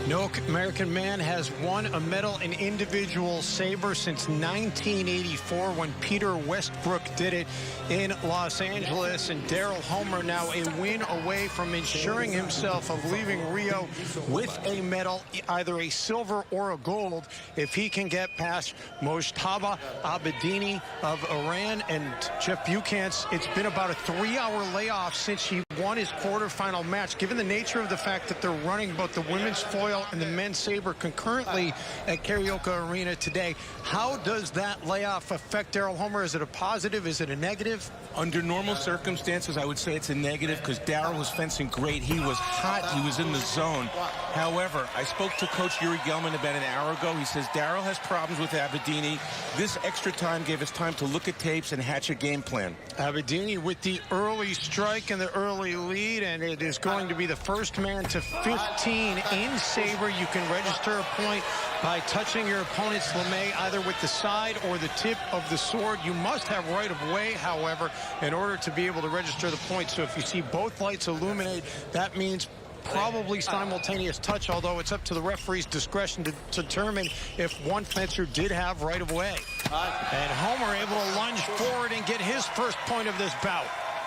No American man has won a medal in individual saber since 1984 when Peter Westbrook did it in Los Angeles. And Daryl Homer now a win away from ensuring himself of leaving Rio with a medal, either a silver or a gold, if he can get past Mojtaba Abedini of Iran. And Jeff Buchan's, it's been about a 3-hour layoff since he won his quarterfinal match. Given the nature of the fact that they're running both the women's foil and the men's saber concurrently at Karaoke Arena today, how does that layoff affect Daryl Homer? Is it a positive? Is it a negative? Under normal circumstances, I would say it's a negative because Daryl was fencing great. He was hot. He was in the zone. However, I spoke to Coach Yuri Gelman about an hour ago. He says Daryl has problems with Abedini. This extra time gave us time to look at tapes and hatch a game plan. Abedini with the early strike and the early lead, and it is going to be the first man to 15 in saber. You can register a point by touching your opponent's lame either with the side or the tip of the sword. You must have right of way, however, in order to be able to register the point. So if you see both lights illuminate, that means probably simultaneous touch, although it's up to the referee's discretion to determine if one fencer did have right of way. And Homer able to lunge forward and get his first point of this bout.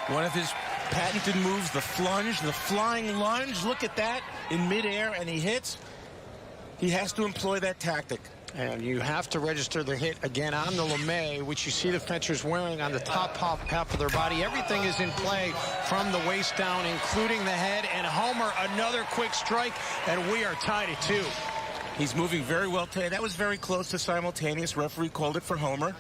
One of his patented moves, the flunge, the flying lunge. Look at that in midair, and he hits. He has to employ that tactic. And you have to register the hit again on the lame, which you see the fencers wearing on the top half of their body. Everything is in play from the waist down, including the head. And Homer, another quick strike, and we are tied at 2. He's moving very well today. That was very close to simultaneous. Referee called it for Homer.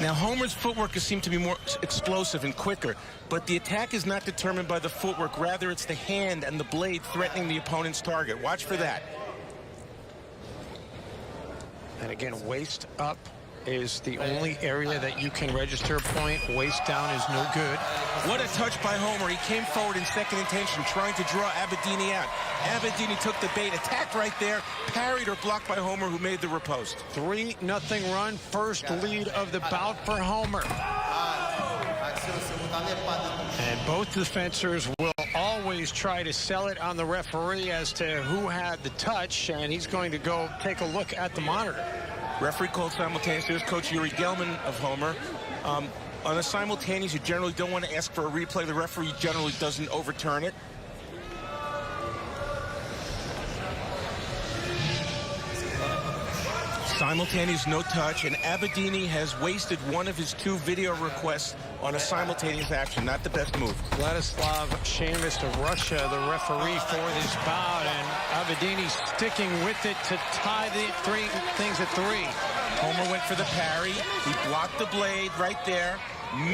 Now, Homer's footwork has seemed to be more explosive and quicker, but the attack is not determined by the footwork. Rather, it's the hand and the blade threatening the opponent's target. Watch for that. And again, waist up is the only area that you can register a point. Waist down is no good. What a touch by Homer. He came forward in second intention, trying to draw Abedini out. Abedini took the bait, attacked right there, parried or blocked by Homer, who made the riposte. 3-0 run, first lead of the bout for Homer. And both the fencers will always try to sell it on the referee as to who had the touch, and he's going to go take a look at the monitor. Referee called simultaneous. There's Coach Yuri Gelman of Homer. On a simultaneous, you generally don't want to ask for a replay. The referee generally doesn't overturn it. Simultaneous, no touch, and Abedini has wasted one of his 2 video requests on a simultaneous action. Not the best move. Vladislav Sheamus of Russia, the referee for this bout, and Abedini sticking with it to tie the things at 3. Homer went for the parry. He blocked the blade right there,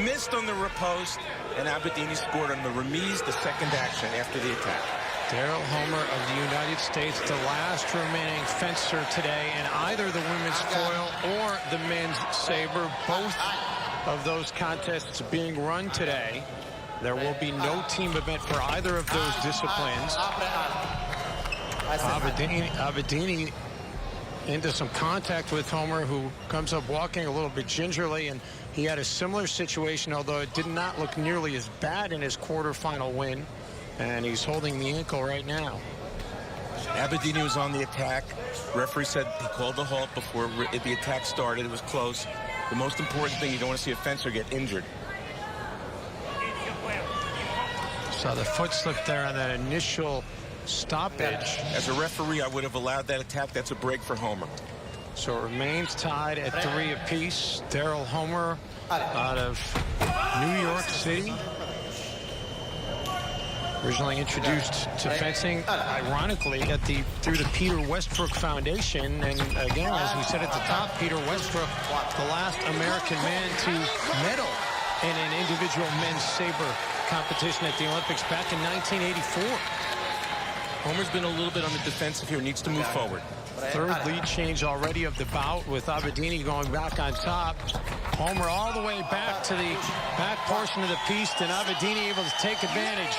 missed on the riposte, and Abedini scored on the remise, the second action after the attack. Daryl Homer of the United States, the last remaining fencer today in either the women's foil or the men's saber. Both of those contests being run today. There will be no team event for either of those disciplines. Abedini into some contact with Homer, who comes up walking a little bit gingerly, and he had a similar situation, although it did not look nearly as bad in his quarterfinal win. And he's holding the ankle right now. Abedini was on the attack. Referee said he called the halt before the attack started. It was close. The most important thing, you don't want to see a fencer get injured. Saw the foot slip there on that initial stoppage. As a referee, I would have allowed that attack. That's a break for Homer. So it remains tied at 3 apiece. Daryl Homer out of New York City. Originally introduced to fencing, ironically, through the Peter Westbrook Foundation. And again, as we said at the top, Peter Westbrook, the last American man to medal in an individual men's saber competition at the Olympics back in 1984. Homer's been a little bit on the defensive here, needs to move forward. Third lead change already of the bout, with Abedini going back on top. Homer all the way back to the back portion of the piece, and Abedini able to take advantage.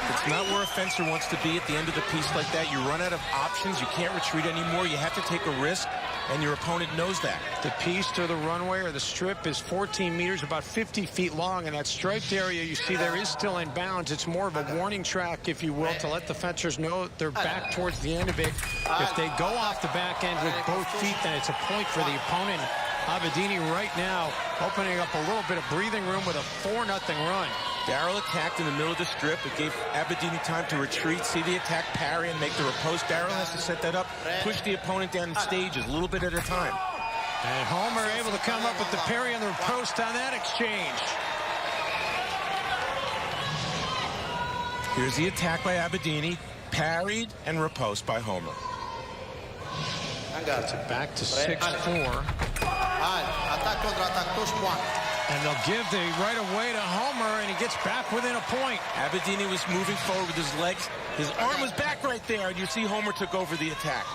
It's not where a fencer wants to be at the end of the piece like that. You run out of options. You can't retreat anymore. You have to take a risk, and your opponent knows that. The piece to the runway or the strip is 14 meters, about 50 feet long, and that striped area you see there is still in bounds. It's more of a warning track, if you will, to let the fencers know they're back towards the end of it. If they go off the back end with both feet, then it's a point for the opponent. Abedini right now opening up a little bit of breathing room with a 4-0 run. Daryl attacked in the middle of the strip. It gave Abedini time to retreat, see the attack, parry, and make the riposte. Daryl has to set that up, push the opponent down in stages, a little bit at a time. And Homer able to come up with the parry and the riposte on that exchange. Here's the attack by Abedini, parried and riposte by Homer. Gets it back to 6-4. And they'll give the right away to Homer, and he gets back within a point. Abedini was moving forward with his legs. His arm was back right there, and you see Homer took over the attack.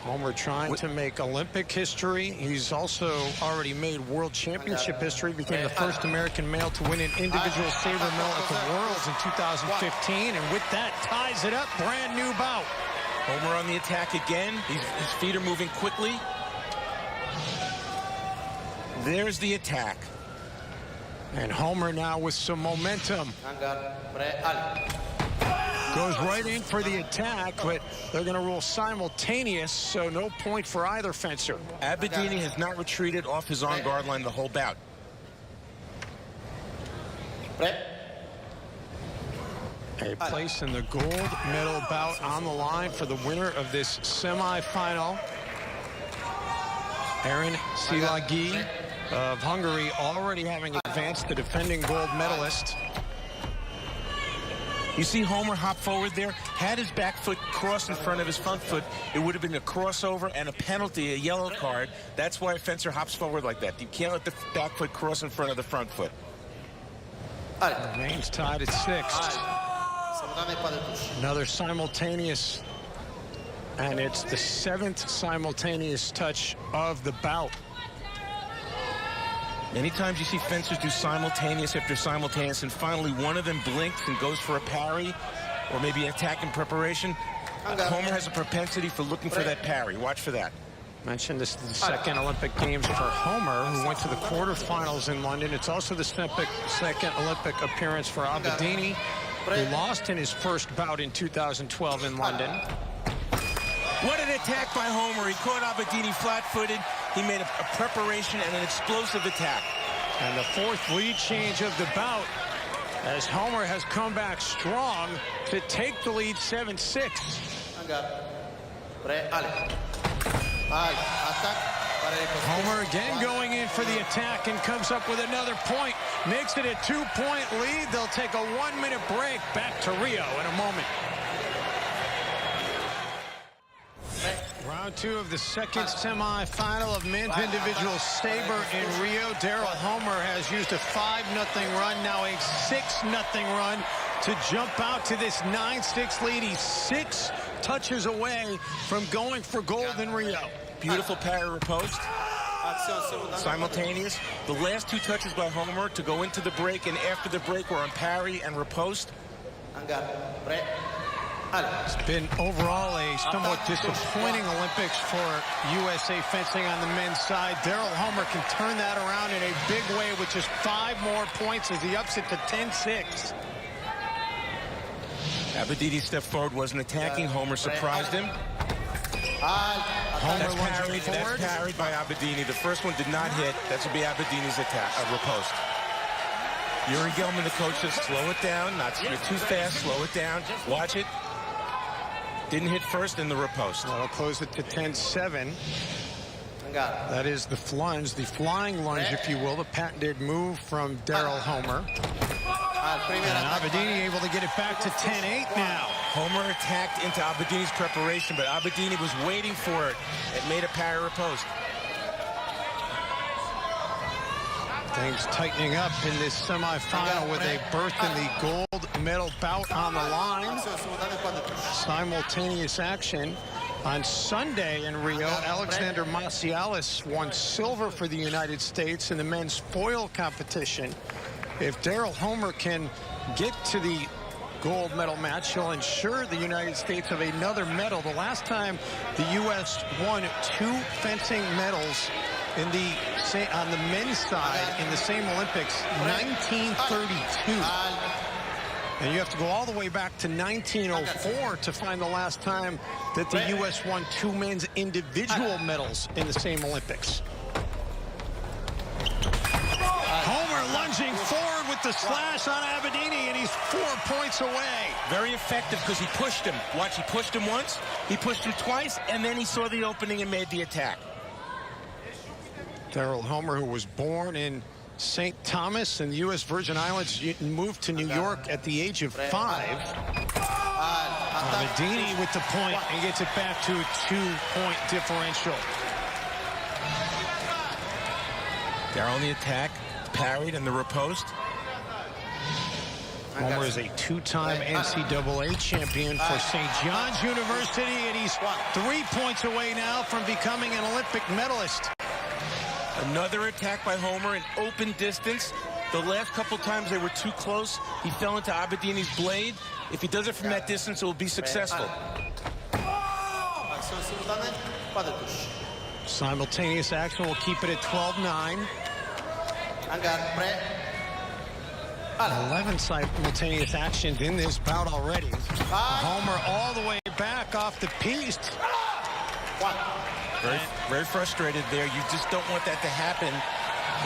Homer trying to make Olympic history. He's also already made World Championship history, became the first American male to win an individual saber medal at the Worlds in 2015, and with that ties it up, brand new bout. Homer on the attack again. His feet are moving quickly. There's the attack. And Homer now with some momentum. Goes right in for the attack, but they're going to rule simultaneous, so no point for either fencer. Abedini has not retreated off his on-guard line the whole bout. A place in the gold medal bout on the line for the winner of this semifinal. Aaron Silagi of Hungary already having advanced, the defending gold medalist. You see Homer hop forward there, had his back foot cross in front of his front foot. It would have been a crossover and a penalty, a yellow card. That's why a fencer hops forward like that. You can't let the back foot cross in front of the front foot. Remains tied at 6. Another simultaneous, and it's the 7th simultaneous touch of the bout. Many times you see fencers do simultaneous after simultaneous, and finally one of them blinks and goes for a parry or maybe an attack in preparation. Homer has a propensity for looking for that parry. Watch for that. Mentioned this is the second Olympic Games for Homer, who went to the quarterfinals in London. It's also the second Olympic appearance for Abedini, who lost in his first bout in 2012 in London. What an attack by Homer. He caught Abedini flat-footed. He made a preparation and an explosive attack. And the 4th lead change of the bout, as Homer has come back strong to take the lead 7-6. Homer again going in for the attack and comes up with another point. Makes it a 2-point lead. They'll take a 1-minute break. Back to Rio in a moment. Round 2 of the second semifinal of men's individual saber in Rio. Daryl Homer has used a 5-0 run, now a 6-0 run to jump out to this 9-6 lead. He's 6 touches away from going for gold in Rio. Beautiful parry riposte. Simultaneous. The last 2 touches by Homer to go into the break and after the break were on parry and riposte. It's been overall a somewhat disappointing Olympics for USA fencing on the men's side. Daryl Homer can turn that around in a big way with just 5 more points as he ups it to 10-6. Abedini stepped forward, wasn't attacking. Homer surprised him. Homer that's parried by Abedini. The first one did not hit. That should be Abedini's attack, riposte. Yuri Gelman, the coach, says slow it down. Not too fast, slow it down. Watch it. Didn't hit first in the riposte. That'll close it to 10-7. That is the flunge, the flying lunge, if you will, the patented move from Daryl Homer. And Abedini able to get it back to 10-8 now. Homer attacked into Abedini's preparation, but Abedini was waiting for it. It made a parry riposte. Things tightening up in this semifinal with a berth in the gold medal bout on the line. Simultaneous action. On Sunday in Rio, Alexander Macialis won silver for the United States in the men's foil competition. If Daryl Homer can get to the gold medal match, he'll ensure the United States of another medal. The last time the U.S. won 2 fencing medals on the men's side in the same Olympics, 1932. And you have to go all the way back to 1904 to find the last time that the U.S. won 2 men's individual medals in the same Olympics. Homer lunging forward with the slash on Abedini, and he's 4 points away. Very effective because he pushed him. Watch, he pushed him once, he pushed him twice, and then he saw the opening and made the attack. Daryl Homer, who was born in St. Thomas in the U.S. Virgin Islands, moved to New York at the age of 5. Abedini with the point and gets it back to a 2-point differential. Daryl on the attack, parried in the riposte. Homer is a 2-time NCAA champion for St. John's University, and he's 3 points away now from becoming an Olympic medalist. Another attack by Homer in open distance. The last couple times they were too close. He fell into Abedini's blade. If he does it from that distance, it will be successful. Simultaneous action will keep it at 12-9. 11 simultaneous actions in this bout already. Homer all the way back off the piste. Very frustrated there. You just don't want that to happen.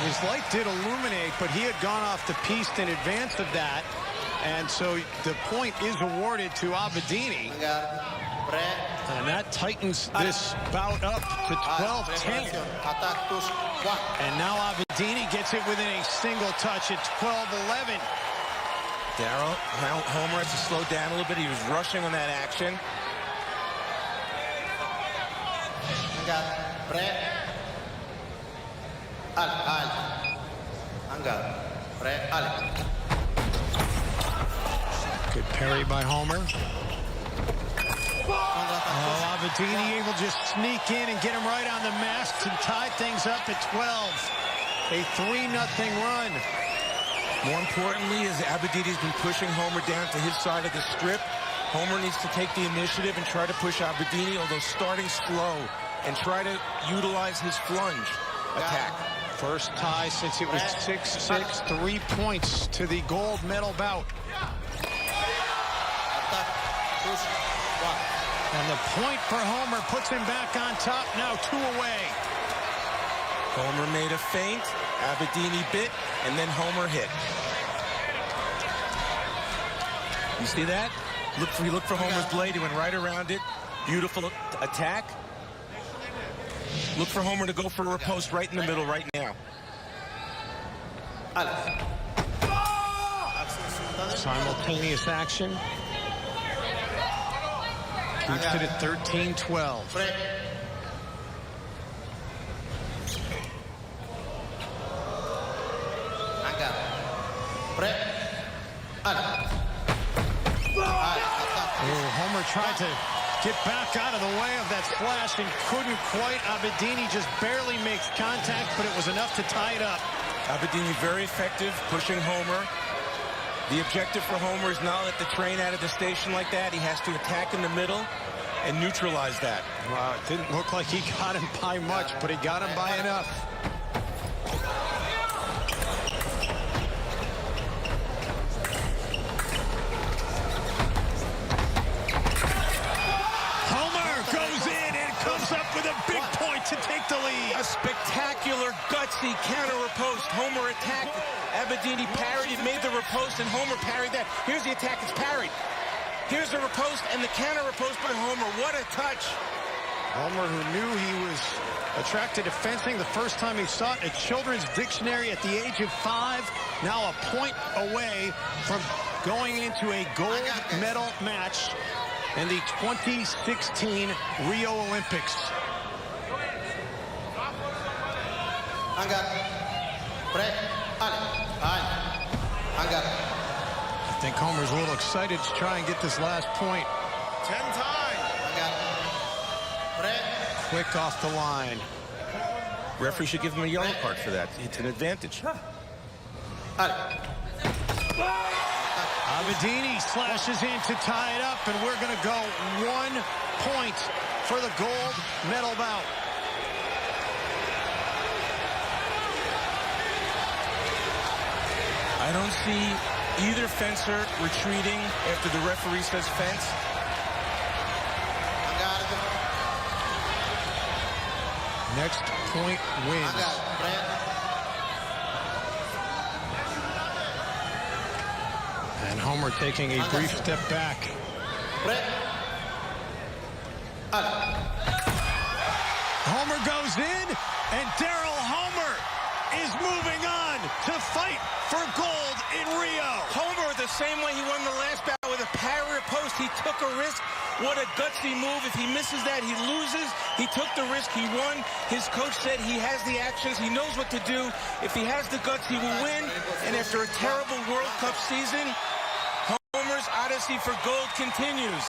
His light did illuminate, but he had gone off the piste in advance of that. And so the point is awarded to Abedini. And that tightens this bout up to 12-10. And now Abedini gets it within a single touch at 12-11. Daryl, Homer has to slow down a little bit. He was rushing on that action. Good parry by Homer. Oh, Abedini able to just sneak in and get him right on the mask and tie things up at 12. A 3-0 run. More importantly, as Abedini's been pushing Homer down to his side of the strip, Homer needs to take the initiative and try to push Abedini, although starting slow, and try to utilize his flunge attack. First tie since it was 6-6, 3 points to the gold medal bout. And the point for Homer puts him back on top, now 2 away. Homer made a feint, Abedini bit, and then Homer hit. You see that? He looked for Homer's blade, he went right around it. Beautiful attack. Look for Homer to go for a riposte right in the middle right now. Simultaneous action. Keeps it at 13-12. Homer tried to get back out of the way of that slash and couldn't quite. Abedini just barely makes contact, but it was enough to tie it up. Abedini very effective, pushing Homer. The objective for Homer is not let the train out of the station like that. He has to attack in the middle and neutralize that. Wow, it didn't look like he got him by much, but he got him by enough. With a big point to take the lead. A spectacular, gutsy counter riposte. Homer attacked. Abedini parried. It made the riposte, and Homer parried that. Here's the attack. It's parried. Here's the riposte and the counter riposte by Homer. What a touch. Homer, who knew he was attracted to fencing the first time he sought a children's dictionary at the age of 5, now a point away from going into a gold medal match in the 2016 Rio Olympics. I think Homer's a little excited to try and get this last point. 10 times. quick off the line. Referee should give him a yellow card for that. It's an advantage. Abedini slashes in to tie it up, and we're going to go 1 point for the gold medal bout. I don't see either fencer retreating after the referee says fence. Next point wins. And Homer taking a brief step back. Homer goes in, and Daryl Homer is moving on to fight for gold in Rio. Homer, the same way he won the last bout with a parrier post, he took a risk. What a gutsy move. If he misses that, he loses. He took the risk. He won. His coach said he has the actions. He knows what to do. If he has the guts, he will win. And after a terrible World Cup season, Homer's odyssey for gold continues.